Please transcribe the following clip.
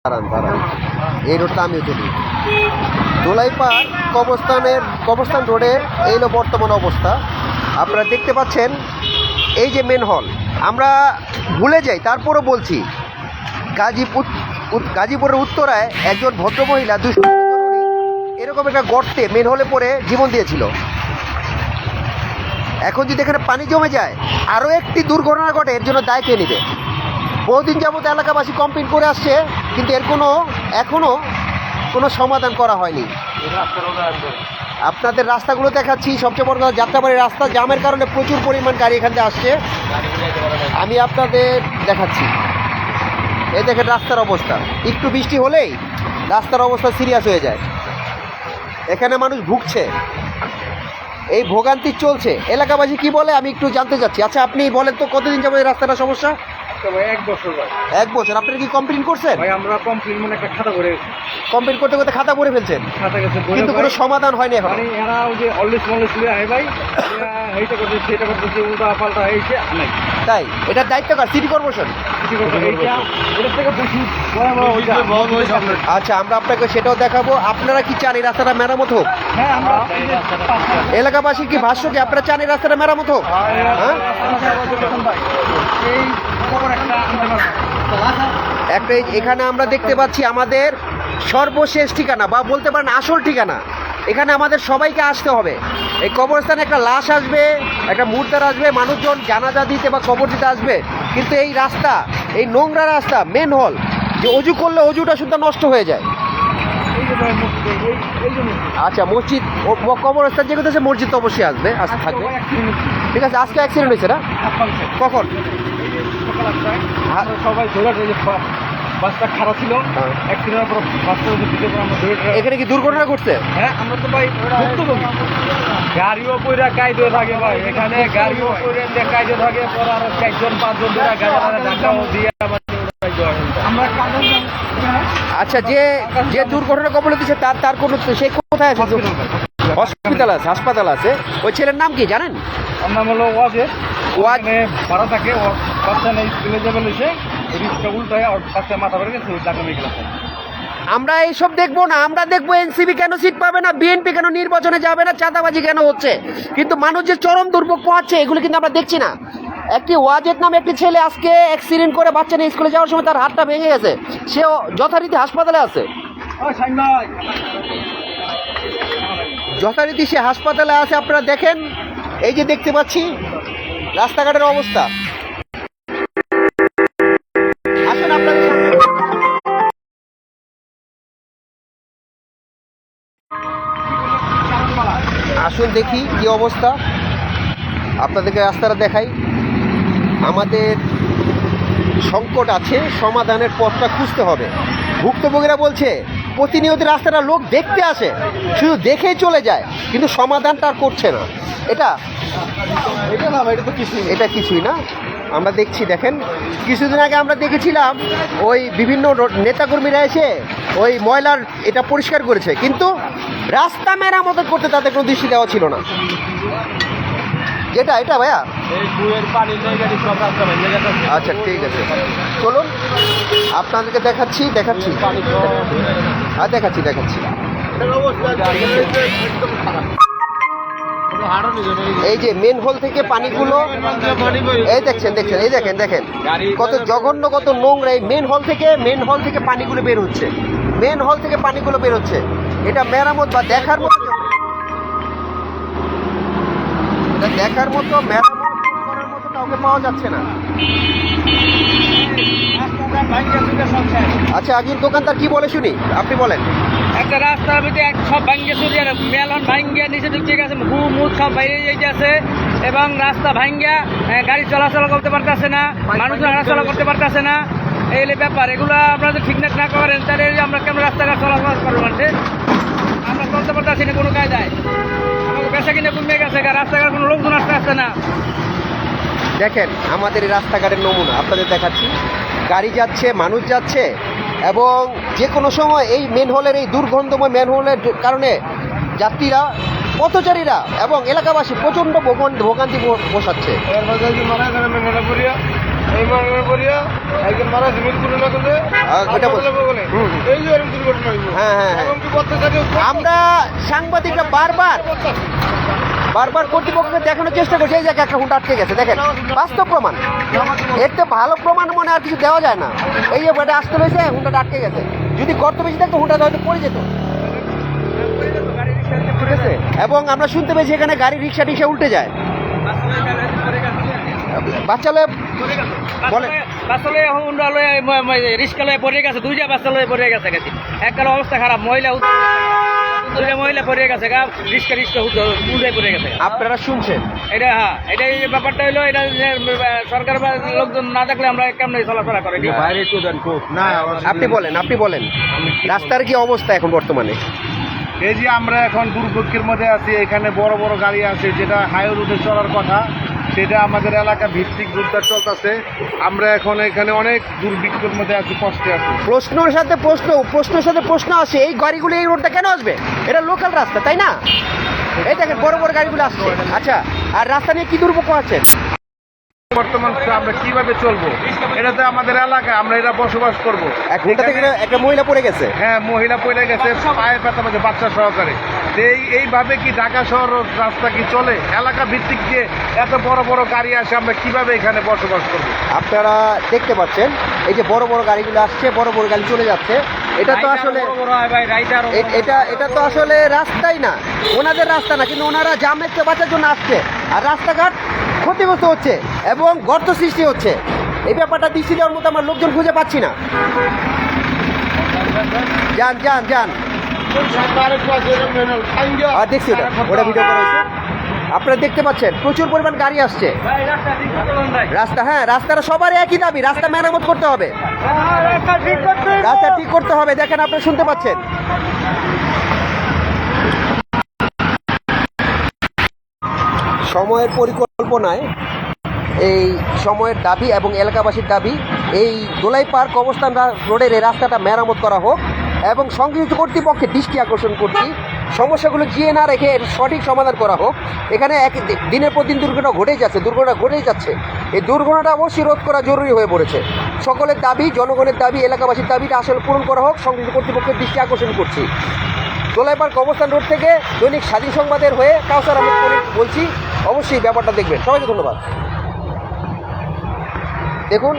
দাঁড়ান দাঁড়ান, এই রোডটা আমিও চলি। দোলাইপাড় কবরস্থান রোডের এই হলো বর্তমান অবস্থা। আপনারা দেখতে পাচ্ছেন এই যে মেন হল, আমরা ভুলে যাই তারপরও বলছি, গাজীপুরের উত্তরায় একজন ভদ্রমহিলা এরকম একটা গর্তে মেন হলে পড়ে জীবন দিয়েছিল। এখন যদি এখানে পানি জমে যায়, আরও একটি দুর্ঘটনা ঘটে, এর জন্য দায় কে নেবে? বহুদিন যাবত এলাকাবাসী কমপ্লেন করে আসছে, কিন্তু এর এখনও কোনো সমাধান করা হয়নি। আপনাদের রাস্তাগুলো দেখাচ্ছি। সবচেয়ে বড় কথা, যাত্রাবাড়ির রাস্তা জামের কারণে প্রচুর পরিমাণ গাড়ি এখান থেকে আসছে। আমি আপনাদের দেখাচ্ছি, এই দেখেন রাস্তার অবস্থা। একটু বৃষ্টি হলেই রাস্তার অবস্থা সিরিয়াস হয়ে যায়। এখানে মানুষ ভুগছে, এই ভোগান্তি চলছে। এলাকাবাসী কি বলে আমি একটু জানতে চাচ্ছি। আচ্ছা, আপনি বলেন তো, কতদিন যাবে এই রাস্তাটা সমস্যা? ভাই 1 বছর ভাই। 1 বছর। আপনারা কি কমপ্লেন করছেন? ভাই আমরা কমপ্লেন মানে একটা খাতা করে কমপ্লেন করতে করতে খাতা করে ফেলছেন, খাতা গেছে, কিন্তু কোনো সমাধান হয়নি এখন। মানে এরা ওই যে অলওয়েজ মলেজ লিয়ে আয় ভাই, এইটা করতে সেটা করতে উল্টা পাল্টা হয়েছে নাই। তাই এটার দায়িত্ব কার? City corporation. এটা থেকে বেশি আচ্ছা, আমরা আপনাকে সেটাও দেখাবো। আপনারা কি চান এই রাস্তাটা মেরামত হোক? হ্যাঁ, আমরা এলাকাবাসীর কি ভাষ্য কি আপনারা চান এই রাস্তাটা মেরামত হোক? হ্যাঁ, এই খবর একটা একটা এখানে আমরা দেখতে পাচ্ছি আমাদের সর্বশেষ ঠিকানা, বা বলতে পারেন আসল ঠিকানা। এখানে আমাদের সবাইকে আসতে হবে। এই কবরস্থানে একটা লাশ আসবে, একটা মুর্দার আসবে, মানুষজন জানাজা দিতে বা কবর দিতে আসবে, কিন্তু এই রাস্তা, এই নোংরা রাস্তা, মেন হল, যে অজু করলে অজুটা শুদ্ধ নষ্ট হয়ে যায়। আচ্ছা, মসজিদ ও কবরস্থান যেগুলো আছে, মসজিদ তো অবশ্যই আসবে, আসতে থাকবে। ঠিক আছে, আজকে অ্যাক্সিডেন্ট হয়েছে না? কখন? সবাই বাসটা খারাপ ছিল, অ্যাক্সিডেন্টের পর বাসটা আমরা ধরে। এখানে কি দুর্ঘটনা ঘটছে? হ্যাঁ, আমরা তো ভাই গাড়িও পয়রা কায়দে থাকে ভাই, এখানে গাড়িও পয়রা কায়দে থাকে, পর আর 4-5 জন ধরে গাড়ি ধাক্কাও দিয়ে আমরা কাজে। আচ্ছা, যে দুর্ঘটনা কবলে দিচ্ছে তার কোনো, সে কোথায় আছে? হসপিটাল আছে, হাসপাতাল আছে। ওই ছেলের নাম কি জানেন? ওর নাম হলো ওয়াজেদ। ভাড়া থাকে, ওর বাচ্চা নেই, স্কুলে যাবে এসে রিক্সা উল্টায় ওর বাচ্চা মাথা পড়ে গেছে, ওই টাকা মেয়ে গেছে। আমরা এইসব দেখবো না, আমরা দেখবো এনসিপি কেন সিট পাবে না, বিএনপি কেন নির্বাচনে যাবে না, চাঁদাবাজি কেন হচ্ছে। কিন্তু মানুষ যে চরম দুর্ভোগ পোহাচ্ছে, এগুলো কিন্তু আমরা দেখছি না। একটি ওয়াজেদ নামে একটি ছেলে আজকে অ্যাক্সিডেন্ট করে বাচ্চা নিয়ে স্কুলে যাওয়ার সময় তার হাতটা ভেঙে গেছে, সে যথারীতি হাসপাতালে আছে। যথারীতি সে হাসপাতালে আছে। আপনারা দেখেন, এই যে দেখতে পাচ্ছি রাস্তাঘাটের অবস্থা। আসেন আপনাদের সামনে। আসুন দেখি কি অবস্থা, আপনাদেরকে রাস্তাটা দেখাই। আমাদের সংকট আছে, সমাধানের পথটা খুঁজতে হবে। ভুক্তভোগীরা বলছে প্রতিনিয়ত রাস্তাটা লোক দেখতে আসে, শুধু দেখেই চলে যায়, কিন্তু সমাধানটা আর করছে না। এটা না, এটা তো এটা কিছুই না। আমরা দেখছি, দেখেন কিছুদিন আগে আমরা দেখেছিলাম ওই বিভিন্ন নেতাকর্মীরা এসে ওই ময়লার এটা পরিষ্কার করেছে, কিন্তু রাস্তা মেরামত করতে তাদের কোনো দৃষ্টি দেওয়া ছিল না। এটা ভাইয়া, আচ্ছা ঠিক আছে, চলুন আপনাদেরকে দেখাচ্ছি। হ্যাঁ, দেখাচ্ছি। এই যে মেন হল থেকে পানিগুলো, এই দেখছেন, এই দেখেন কত জঘন্য, কত নোংরা। এই মেন হল থেকে পানিগুলো বের হচ্ছে, এটা মেরামত বা দেখার মতো, মেরামত করার মতো কাউকে পাওয়া যাচ্ছে না। আচ্ছা, আগের দোকানদার কি বলে শুনি, আপনি বলেন। একটা রাস্তার ভিতরে সব ভাঙ্গে চুরিয়ে মেলন ভাঙ্গিয়া নিচে ঢুকে গেছে, মুখ সব বাইরে যেতে আছে, এবং রাস্তা ভাঙ্গিয়া গাড়ি চলাচল করতে পারতেছে না, মানুষজন হাঁটাচলা করতে পারতেছে না। এই ব্যাপার, এগুলো আপনারা যদি ঠিকঠাক না করেন, তাহলে আমরা কেমন রাস্তাঘাট চলাচল করবো? আমরা চলতে পারতেছি না কোনো কায়দায়, আমাকে বেচা কিনে কমে গেছে, রাস্তাঘাট কোনো লোকজন আসতে না। দেখেন আমাদের এই রাস্তাঘাটের নমুনা আপনাদের দেখাচ্ছি। গাড়ি যাচ্ছে, মানুষ যাচ্ছে, এবং যে কোনো সময় এই মেন হলের, এই দুর্গন্ধময় মেন হলের কারণে যাত্রীরা, পথচারীরা এবং এলাকাবাসী প্রচণ্ড ভোগান্তি পোষাচ্ছে। এই মনে করিয়া একজন মারা জমিন করে না করলে এটা বলছি। হুম, হুম। এই যে এরকম দুর্ঘটনা হইব হ্যাঁ, হ্যাঁ, হ্যাঁ। এখন কি করতে থাকে আমরা সাংবাদিকরা বারবার কর্তৃপক্ষকে দেখানোর চেষ্টা করছি, এই জায়গায় একটা হুন্ডা আটকে গেছে, দেখেন বাস্তব প্রমাণ। এর তো ভালো প্রমাণ মনে আর কিছু দেওয়া যায় না। এই যে বেটা আসতে হয়েছে, হুন্ডাটা আটকে গেছে। যদি গর্ত বেশি থাকতো হুন্ডাটা হয়তো পড়ে যেত, ঠিক আছে। এবং আমরা শুনতে পেয়েছি এখানে গাড়ি রিক্সা টিক্সা উল্টে যায়। বাচ্চা লয়ে বলে বাচ্চা লয়ে হুন্ডা লয়ে রিক্সা লয়ে পড়ে গেছে, দুইটা বাচ্চা লয়ে পড়ে গেছে গেছে। এককাল অবস্থা খারাপ, দুইটা মহিলা পড়ে গেছে গা, রিক্সা উল্টে পড়ে গেছে। আপনারা শুনছেন, এটা হ্যাঁ, এটা এই ব্যাপারটা হলো, এটা যে সরকার বা লোকজন না থাকলে আমরা কেমন চলাফেরা করি। না আপনি বলেন রাস্তার কি অবস্থা এখন বর্তমানে? এই যে আমরা এখন দুর্ভোগের মধ্যে আছি, এখানে বড় বড় গাড়ি আছে যেটা হাইওয়ে রুটে চলার কথা, সেটা আমাদের এলাকা ভিত্তিক রুটটা চলতেছে। আমরা এখন এখানে অনেক দুর্ভিক্ষের মধ্যে আছি, কষ্টে আছি। প্রশ্নের সাথে প্রশ্ন আসে, এই গাড়িগুলো এই রোডটা কেন আসবে? এটা লোকাল রাস্তা, তাই না? এই দেখেন বড় বড় গাড়িগুলো আসছে। আচ্ছা, আর রাস্তা নিয়ে কি দুর্ভোগ আছেন? বর্তমান আমরা কিভাবে চলবো? এটাতে আমাদের এলাকা, আমরা এটা বসবাস করবো। এক ঘন্টা থেকে একটা মহিলা পড়ে গেছে। হ্যাঁ, মহিলা পড়ে গেছে, পায়ের ব্যথা পাচ্ছে, বাচ্চা সহকারে। এইভাবে কি ঢাকা শহর রাস্তা কি চলে? এলাকা ভিত্তিক যে এত বড় বড় গাড়ি আসে, আমরা কিভাবে এখানে বসবাস করবো? আপনারা দেখতে পাচ্ছেন এই যে বড় বড় গাড়িগুলো আসছে, বড় বড় গাড়ি চলে যাচ্ছে। এটা তো আসলে এটা তো আসলে রাস্তাই না, ওনাদের রাস্তা না, কিন্তু ওনারা জামকে বাঁচার জন্য আসছে। আর রাস্তাঘাট ক্ষতিগ্রস্ত হচ্ছে এবং গর্ত সৃষ্টি হচ্ছে। এই ব্যাপারটা দৃষ্টি দেওয়ার মতো আমার লোকজন খুঁজে পাচ্ছি না। যান আর দেখছি ওটা ভিডিও করা হয়েছে, আপনারা দেখতে পাচ্ছেন প্রচুর পরিমাণ গাড়ি আসছে। রাস্তাটা সবারই একই দাবি, রাস্তা মেরামত করতে হবে, রাস্তা ঠিক করতে হবে। দেখেন, আপনারা শুনতে পাচ্ছেন। সময়ের পরিকল্পনায় এই সময়ের দাবি এবং এলাকাবাসীর দাবি, এই দোলাই পার্ক অবস্থান রোডের এই রাস্তাটা মেরামত করা হোক এবং সংশ্লিষ্ট কর্তৃপক্ষের দৃষ্টি আকর্ষণ করছি, সমস্যাগুলো জিয়ে না রেখে এর সঠিক সমাধান করা হোক। এখানে দিনের পর দিন দুর্ঘটনা ঘটেই যাচ্ছে। এই দুর্ঘটনাটা অবশ্যই রোধ করা জরুরি হয়ে পড়েছে। সকলের দাবি, জনগণের দাবি, এলাকাবাসীর দাবিটা আসলে পূরণ করা হোক, সংশ্লিষ্ট কর্তৃপক্ষের দৃষ্টি আকর্ষণ করছি। দোলাই পার্ক অবস্থান রোড থেকে দৈনিক স্বাধীন সংবাদের হয়ে কাউসার আহমেদ বলছি, অবশ্যই ব্যাপারটা দেখবেন। সবাইকে ধন্যবাদ। দেখুন